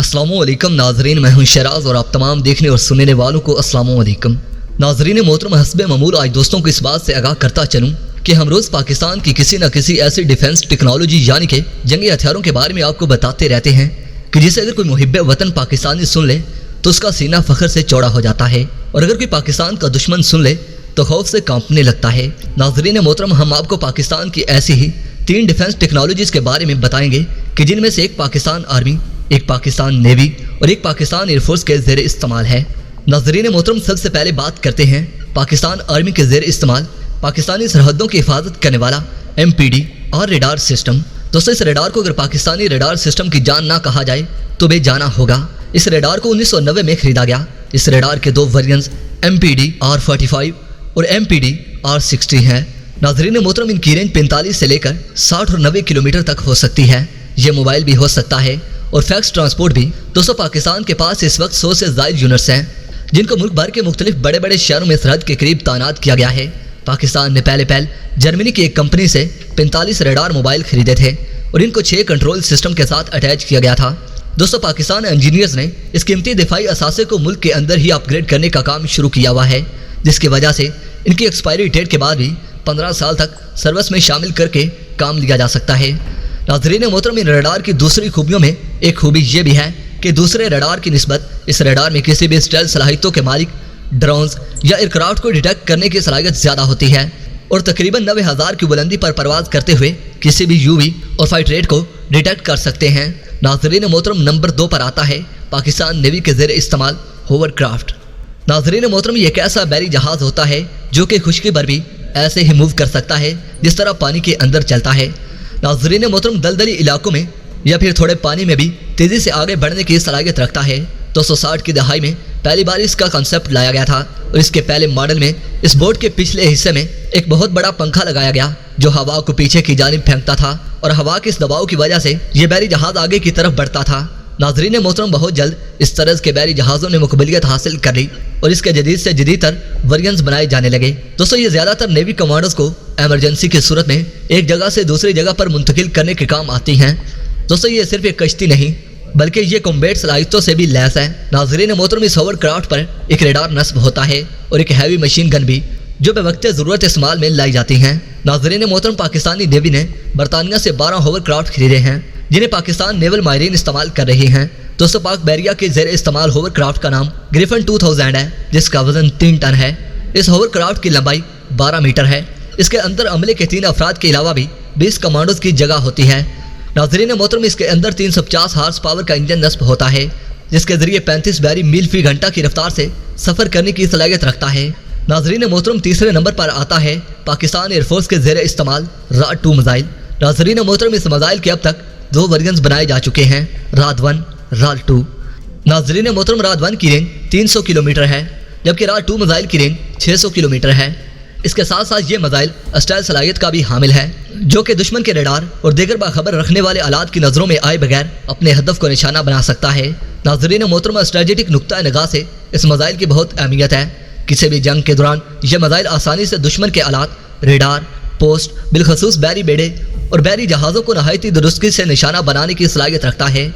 अस्सलामु अलैकुम नाजरीन, मैं हूं शराज और आप तमाम देखने और सुनने वालों को अस्सलामु अलैकुम। नाजरीन मोहतरम, हस्बे मामूल आज दोस्तों को इस बात से आगाह करता चलूं कि हम रोज़ पाकिस्तान की किसी न किसी ऐसी डिफेंस टेक्नोलॉजी यानी कि जंगी हथियारों के बारे में आपको बताते रहते हैं कि जिसे अगर कोई मुहिब्बे वतन पाकिस्तानी सुन ले तो उसका सीना फख्र से चौड़ा हो जाता है, और अगर कोई पाकिस्तान का दुश्मन सुन ले तो खौफ से कांपने लगता है। नाजरीन मोहतरम, हम आपको पाकिस्तान की ऐसी ही 3 डिफेंस टेक्नोलॉजीज के बारे में बताएंगे कि जिनमें से एक पाकिस्तान आर्मी, एक पाकिस्तान नेवी और एक पाकिस्तान एयरफोर्स के ज़ेर इस्तेमाल है। नाजरीन मोहतरम, सबसे पहले बात करते हैं पाकिस्तान आर्मी के ज़ेर इस्तेमाल पाकिस्तानी सरहदों की हिफाजत करने वाला MPD और रेडार सिस्टम। दोस्तों, इस रेडार को अगर पाकिस्तानी रेडार सिस्टम की जान ना कहा जाए तो बेजाना होगा। इस रेडार को 1990 में खरीदा गया। इस रेडार के 2 वेरिएंट्स MPD R45 और MPD R60 हैं। नाजरीन मोहतरम, इनकी रेंज 45 से लेकर 60 और 90 किलोमीटर तक हो सकती है। ये मोबाइल भी हो सकता है और फैक्स ट्रांसपोर्ट भी। दोस्तों, पाकिस्तान के पास इस वक्त 100 से ज़ायद यूनिट्स हैं जिनको मुल्क भर के मुख्तलिफ बड़े बड़े शहरों में सरहद के करीब तैनात किया गया है। पाकिस्तान ने पहले जर्मनी की एक कंपनी से 45 रेडार मोबाइल खरीदे थे और इनको 6 कंट्रोल सिस्टम के साथ अटैच किया गया था। दोस्तों, पाकिस्तान इंजीनियर्स ने इस कीमती दिफाई असासे को मुल्क के अंदर ही अपग्रेड करने का काम शुरू किया हुआ है, जिसकी वजह से इनकी एक्सपायरी डेट के बाद भी 15 साल तक सर्विस में शामिल करके काम लिया जा सकता है। नाज़रीन मोहतरम, इन रेडार की दूसरी खूबियों में एक खूबी ये भी है कि दूसरे रेडार की निस्बत इस रेडार में किसी भी स्टेल्थ सलाहियतों के मालिक ड्रोन्स या एयरक्राफ्ट को डिटेक्ट करने की सलाहियत ज़्यादा होती है और तकरीबन 90,000 की बुलंदी पर परवाज करते हुए किसी भी UV और फाइट रेट को डिटेक्ट कर सकते हैं। नाज़रीन मोहतरम, नंबर 2 पर आता है पाकिस्तान नेवी के ज़ेर इस्तेमाल होवरक्राफ्ट। नाज़रीन मोहतरम, ये एक ऐसा बहरी जहाज़ होता है जो कि खुश्की पर भी ऐसे ही मूव कर सकता है जिस तरह पानी के अंदर चलता है। नाज़रीन मोहतरम, दलदली इलाकों में या फिर थोड़े पानी में भी तेज़ी से आगे बढ़ने की सलाहियत रखता है। 260 की दहाई में पहली बार इसका कॉन्सेप्ट लाया गया था और इसके पहले मॉडल में इस बोट के पिछले हिस्से में एक बहुत बड़ा पंखा लगाया गया जो हवा को पीछे की जानिब फेंकता था और हवा के इस दबाव की वजह से ये बहरी जहाज़ आगे की तरफ बढ़ता था। नाज़रीन मोहतरम, बहुत जल्द इस तरह के बहरी जहाज़ों ने मुकबलियत हासिल कर ली और इसके जदीद से जदीदतर वेरिएंट्स बनाए जाने लगे। दोस्तों, ये ज़्यादातर नेवी कमांडर्स को एमरजेंसी की सूरत में एक जगह से दूसरी जगह पर मुंतकिल करने के काम आती हैं। दोस्तों, ये सिर्फ एक कश्ती नहीं बल्कि ये कॉम्बैट सलाहियतों से भी लैस है। नाज़रीन मोहतरम, इस होवरक्राफ्ट पर एक रेडार नस्ब होता है और एक हैवी मशीन गन भी जो बेवक्त ज़रूरत इस्तेमाल में लाई जाती हैं। नाज़रीन मोहतरम, पाकिस्तानी नेवी ने बरतानिया से 12 होवरक्राफ्ट खरीदे हैं जिन्हें पाकिस्तान नेवल माहिरीन इस्तेमाल कर रही हैं। दोस्तों, पाक बहरिया के ज़ेर इस्तेमाल होवरक्राफ्ट का नाम ग्रिफन 2000 है जिसका वजन 3 टन है। इस होवरक्राफ्ट की लंबाई 12 मीटर है। इसके अंदर अमले के 3 अफराद के अलावा भी 20 कमांडोज की जगह होती है। नाज़रीन मोहतरम, इसके अंदर 350 हार्स पावर का इंजन नस्ब होता है जिसके जरिए 35 बहरी मील फी घंटा की रफ्तार से सफ़र करने की सलाहियत रखता है। नाज़रीन मोहतरम, तीसरे नंबर पर आता है पाकिस्तान एयरफोर्स के ज़ेर इस्तेमाल राद 2 मिसाइल। नाज़रीन मोहतरम, इस मिसाइल के अब तक 2 वेरिएंट्स बनाए जा चुके हैं, राद 1, राद 2। नाज़रीन मोहतरम, राद 1 की रेंज 300 किलोमीटर है जबकि राद 2 मिसाइल की रेंज 600 किलोमीटर है। इसके साथ साथ ये मिसाइल स्टाइल सलाहियत का भी हामिल है जो कि दुश्मन के रेडार और दीगर बाखबर रखने वाले आलात की नज़रों में आए बगैर अपने हदफ को निशाना बना सकता है। नाज़रीन मोहतरम, स्ट्रेटेजिक नुक्ता निगाह से इस मिसाइल की बहुत अहमियत है। किसी भी जंग के दौरान यह मिसाइल आसानी से दुश्मन के आलात, रेडार, पोस्ट, बिलखसूस बहरी बेड़े और बहरी जहाज़ों को नहायती दुरुस्ती से निशाना बनाने की सलाहियत रखता है।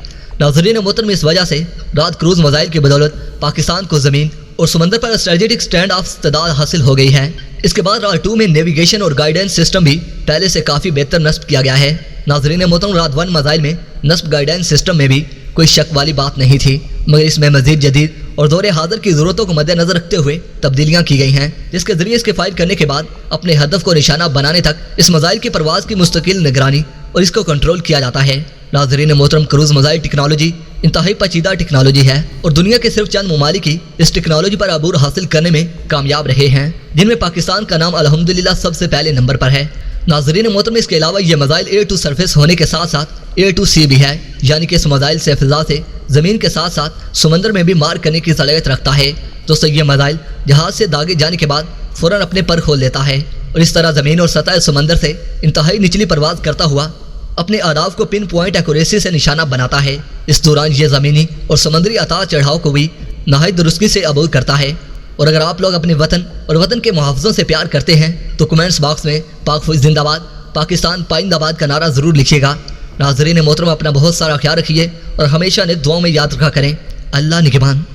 नाज़रीन मोहतरम, इस वजह से राद क्रूज मिसाइल की बदौलत पाकिस्तान को ज़मीन और समंदर पर स्ट्रेटेजिक स्टैंड ऑफ इस्तेदाद हासिल हो गई है। इसके बाद राद 2 में नेविगेशन और गाइडेंस सिस्टम भी पहले से काफ़ी बेहतर नस्ब किया गया है। नाज़रीन मोहतरम, राद 1 मिसाइल में नस्ब गाइडेंस सिस्टम में भी कोई शक वाली बात नहीं थी, मगर इसमें मज़ीद जदीद और दौरे हाजिर की ज़रूरतों को मद्देनज़र रखते हुए तब्दीलियाँ की गई हैं जिसके ज़रिए इसके फायर करने के बाद अपने हदफ को निशाना बनाने तक इस मिसाइल की परवाज़ की मुस्तकिल निगरानी और इसको कंट्रोल किया जाता है। नाज़रीन मोहतरम, क्रूज मिसाइल टेक्नोलॉजी इंतहाई पेचीदा टेक्नोलॉजी है और दुनिया के सिर्फ चंद ममालिक ही इस टेक्नोलॉजी पर अबूर हासिल करने में कामयाब रहे हैं, जिनमें पाकिस्तान का नाम अल्हम्दुलिल्लाह सबसे पहले नंबर पर है। नाज़रीन मोहतरम, इसके अलावा ये मिसाइल एयर टू सरफेस होने के साथ साथ एयर टू सी भी है, यानी कि इस मिसाइल से फिजा से ज़मीन के साथ साथ समंदर में भी मार करने की सलाहियत रखता है। दोस्तों, ये मिसाइल जहाज से दागे जाने के बाद फ़ौरन अपने पर खोल लेता है और इस तरह ज़मीन और सतह समंदर से इंतहाई निचली परवाज़ करता हुआ अपने अहदाफ को पिन पॉइंट एक्यूरेसी से निशाना बनाता है। इस दौरान ये ज़मीनी और समंदरी अतार चढ़ाव को भी नहायत दुरुस्ती से अबूर करता है। और अगर आप लोग अपने वतन और वतन के मुहाफ़िज़ों से प्यार करते हैं तो कमेंट्स बॉक्स में पाक फौज जिंदाबाद, पाकिस्तान पाइंदाबाद का नारा ज़रूर लिखिएगा ناظرین محترم اپنا بہت سارا خیال رکھیے اور ہمیشہ نیک دعاؤں میں یاد رکھا کریں۔ اللہ نگہبان۔